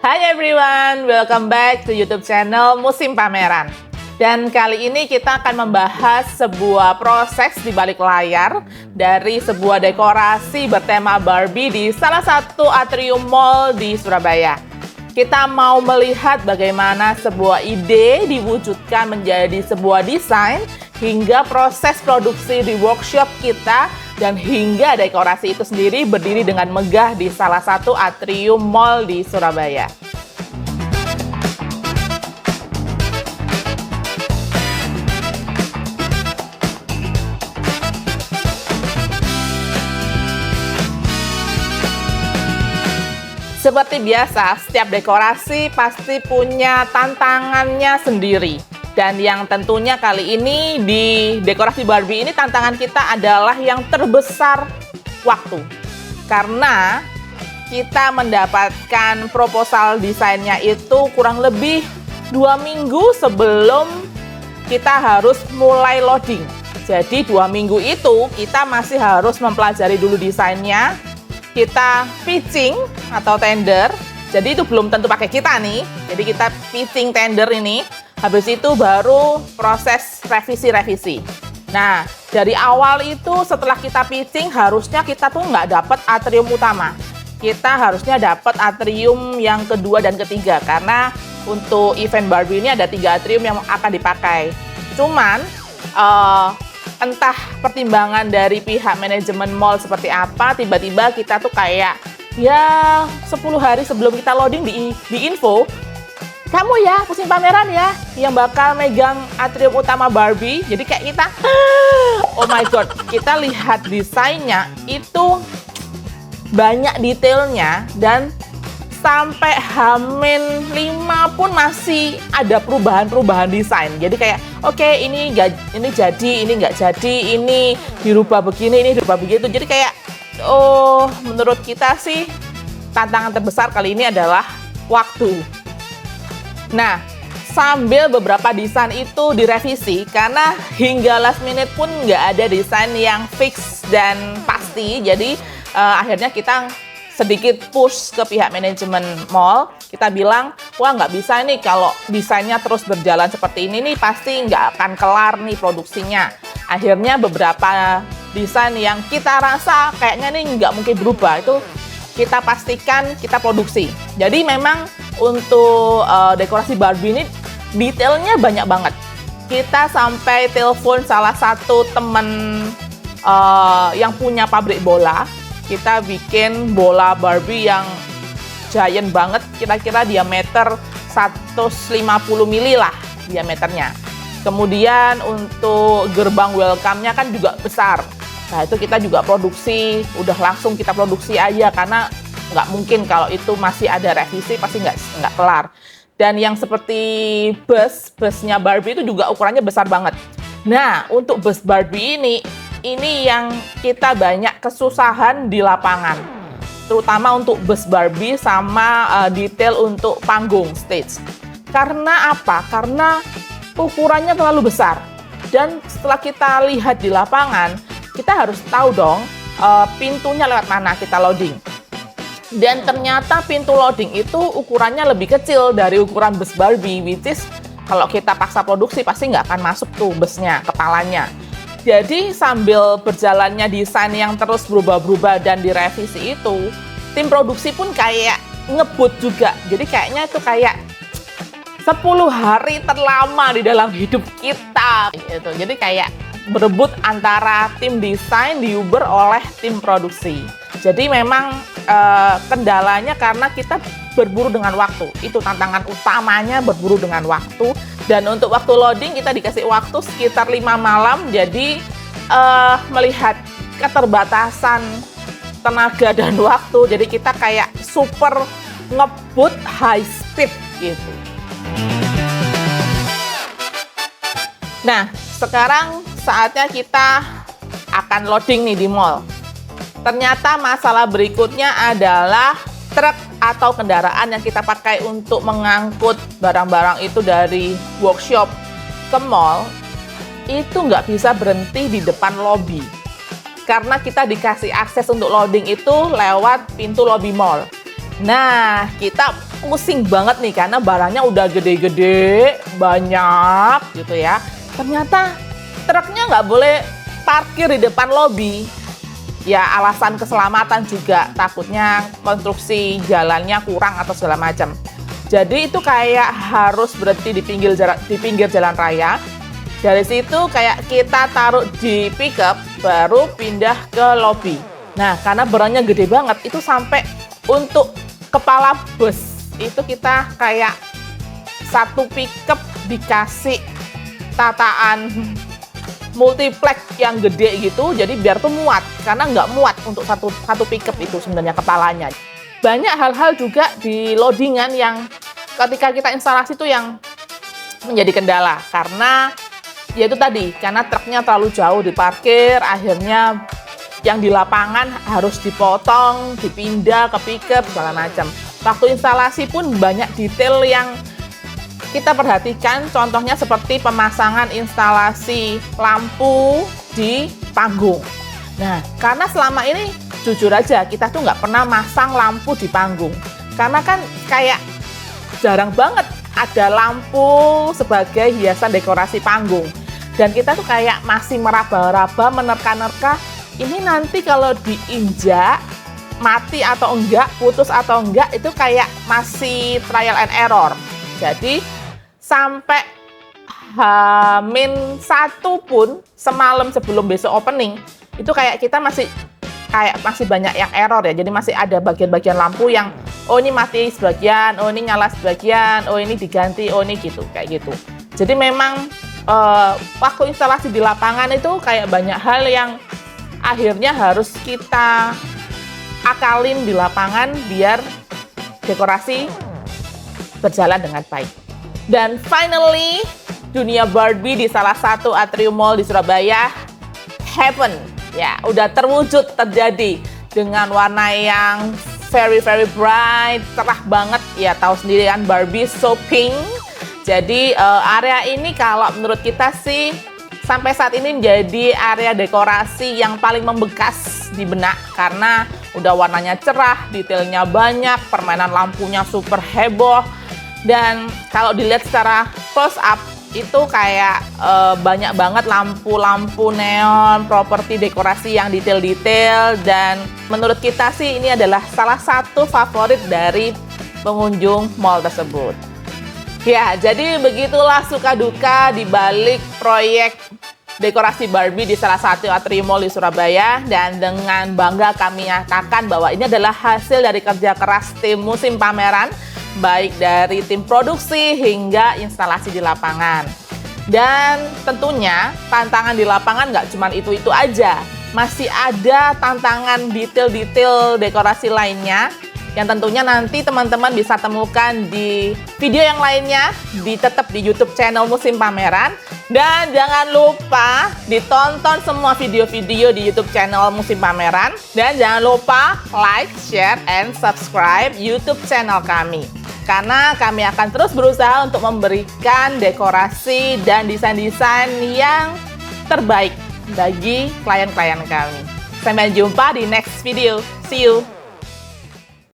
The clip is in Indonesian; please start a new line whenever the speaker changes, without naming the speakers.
Hai everyone, welcome back to YouTube channel Musim Pameran. Dan kali ini kita akan membahas sebuah proses di balik layar dari sebuah dekorasi bertema Barbie di salah satu atrium mall di Surabaya. Kita mau melihat bagaimana sebuah ide diwujudkan menjadi sebuah desain hingga proses produksi di workshop kita dan hingga dekorasi itu sendiri berdiri dengan megah di salah satu atrium mall di Surabaya. Seperti biasa, setiap dekorasi pasti punya tantangannya sendiri. Dan yang tentunya kali ini di dekorasi Barbie ini tantangan kita adalah yang terbesar waktu. Karena kita mendapatkan proposal desainnya itu kurang lebih 2 minggu sebelum kita harus mulai loading. Jadi 2 minggu itu kita masih harus mempelajari dulu desainnya. Kita pitching atau tender, jadi itu belum tentu pakai kita nih. Jadi kita pitching tender ini. Habis itu baru proses revisi-revisi. Nah, dari awal itu setelah kita pitching harusnya kita tuh nggak dapat atrium utama. Kita harusnya dapat atrium yang kedua dan ketiga. Karena untuk event Barbie ini ada 3 atrium yang akan dipakai. Cuman, entah pertimbangan dari pihak manajemen mall seperti apa, tiba-tiba kita tuh kayak, ya 10 hari sebelum kita loading di info, kamu ya, Musim Pameran ya, yang bakal megang atrium utama Barbie. Jadi kayak kita, oh my god, kita lihat desainnya itu banyak detailnya dan sampai H-5 pun masih ada perubahan-perubahan desain. Jadi kayak, oke, ini jadi, ini nggak jadi, ini dirubah begini, ini dirubah begitu. Jadi kayak, oh, menurut kita sih tantangan terbesar kali ini adalah waktu. Nah, sambil beberapa desain itu direvisi, karena hingga last minute pun nggak ada desain yang fix dan pasti. Jadi akhirnya kita sedikit push ke pihak manajemen mall. Kita bilang, wah nggak bisa nih kalau desainnya terus berjalan seperti ini nih pasti nggak akan kelar nih produksinya. Akhirnya beberapa desain yang kita rasa kayaknya nih nggak mungkin berubah itu kita pastikan kita produksi. Jadi memang untuk dekorasi Barbie ini detailnya banyak banget. Kita sampai telepon salah satu temen yang punya pabrik bola. Kita bikin bola Barbie yang giant banget, kira-kira diameter 150 mili lah diameternya. Kemudian untuk gerbang welcome-nya kan juga besar. Nah itu kita juga produksi, udah langsung kita produksi aja karena nggak mungkin kalau itu masih ada revisi pasti nggak kelar. Dan yang seperti busnya Barbie itu juga ukurannya besar banget. Nah untuk bus Barbie ini yang kita banyak kesusahan di lapangan, terutama untuk bus Barbie sama detail untuk panggung stage. Karena apa? Karena ukurannya terlalu besar. Dan setelah kita lihat di lapangan, kita harus tahu dong pintunya lewat mana kita loading. Dan ternyata pintu loading itu ukurannya lebih kecil dari ukuran bus Barbie, which is kalau kita paksa produksi pasti nggak akan masuk tuh busnya, kepalanya. Jadi sambil berjalannya desain yang terus berubah-berubah dan direvisi itu, tim produksi pun kayak ngebut juga. Jadi kayaknya itu kayak 10 hari terlama di dalam hidup kita gitu. Jadi kayak berebut antara tim desain diuber oleh tim produksi. Jadi memang kendalanya karena kita berburu dengan waktu. Itu tantangan utamanya, berburu dengan waktu. Dan untuk waktu loading kita dikasih waktu sekitar 5 malam. Jadi melihat keterbatasan tenaga dan waktu, jadi kita kayak super ngebut high speed gitu. Nah, sekarang saatnya kita akan loading nih di mall. Ternyata masalah berikutnya adalah truk atau kendaraan yang kita pakai untuk mengangkut barang-barang itu dari workshop ke mall itu nggak bisa berhenti di depan lobi. Karena kita dikasih akses untuk loading itu lewat pintu lobi mall. Nah, kita pusing banget nih karena barangnya udah gede-gede, banyak gitu ya. Ternyata truknya nggak boleh parkir di depan lobi. Ya, alasan keselamatan juga, takutnya konstruksi jalannya kurang atau segala macam. Jadi itu kayak harus berhenti di pinggir jalan raya. Dari situ kayak kita taruh di pickup, baru pindah ke lobi. Nah, karena barangnya gede banget, itu sampai untuk kepala bus itu kita kayak satu pickup dikasih tataan multiplex yang gede gitu, jadi biar tuh muat, karena nggak muat untuk satu pickup itu sebenarnya kepalanya. Banyak hal-hal juga di loadingan yang ketika kita instalasi tuh yang menjadi kendala, karena ya itu tadi, karena truknya terlalu jauh diparkir, akhirnya yang di lapangan harus dipotong, dipindah ke pickup, segala macam. Waktu instalasi pun banyak detail yang kita perhatikan, contohnya seperti pemasangan instalasi lampu di panggung. Nah, karena selama ini jujur aja kita tuh nggak pernah masang lampu di panggung. Karena kan kayak jarang banget ada lampu sebagai hiasan dekorasi panggung. Dan kita tuh kayak masih meraba-raba, menerka-nerka, ini nanti kalau diinjak, mati atau enggak, putus atau enggak, itu kayak masih trial and error. Jadi sampai H-1 pun semalam sebelum besok opening, itu kayak kita masih banyak yang error ya. Jadi masih ada bagian-bagian lampu yang oh ini mati sebagian, oh ini nyala sebagian, oh ini diganti, oh ini gitu, kayak gitu. Jadi memang waktu instalasi di lapangan itu kayak banyak hal yang akhirnya harus kita akalin di lapangan biar dekorasi berjalan dengan baik. Dan finally, dunia Barbie di salah satu atrium mall di Surabaya happen. Ya, udah terwujud, terjadi dengan warna yang very bright, cerah banget. Ya, tahu sendiri kan Barbie so pink. Jadi area ini kalau menurut kita sih sampai saat ini menjadi area dekorasi yang paling membekas di benak karena udah warnanya cerah, detailnya banyak, permainan lampunya super heboh. Dan kalau dilihat secara close up itu kayak banyak banget lampu-lampu neon, properti dekorasi yang detail-detail, dan menurut kita sih ini adalah salah satu favorit dari pengunjung mall tersebut. Ya, jadi begitulah suka duka di balik proyek dekorasi Barbie di salah satu atrium mall di Surabaya, dan dengan bangga kami nyatakan bahwa ini adalah hasil dari kerja keras tim musim pameran, baik dari tim produksi hingga instalasi di lapangan. Dan tentunya tantangan di lapangan nggak cuma itu-itu aja, masih ada tantangan detail-detail dekorasi lainnya yang tentunya nanti teman-teman bisa temukan di video yang lainnya, tetap di YouTube channel Musim Pameran. Dan jangan lupa ditonton semua video-video di YouTube channel Musim Pameran. Dan jangan lupa like, share, and subscribe YouTube channel kami. Karena kami akan terus berusaha untuk memberikan dekorasi dan desain-desain yang terbaik bagi klien-klien kami. Sampai jumpa di next video. See you!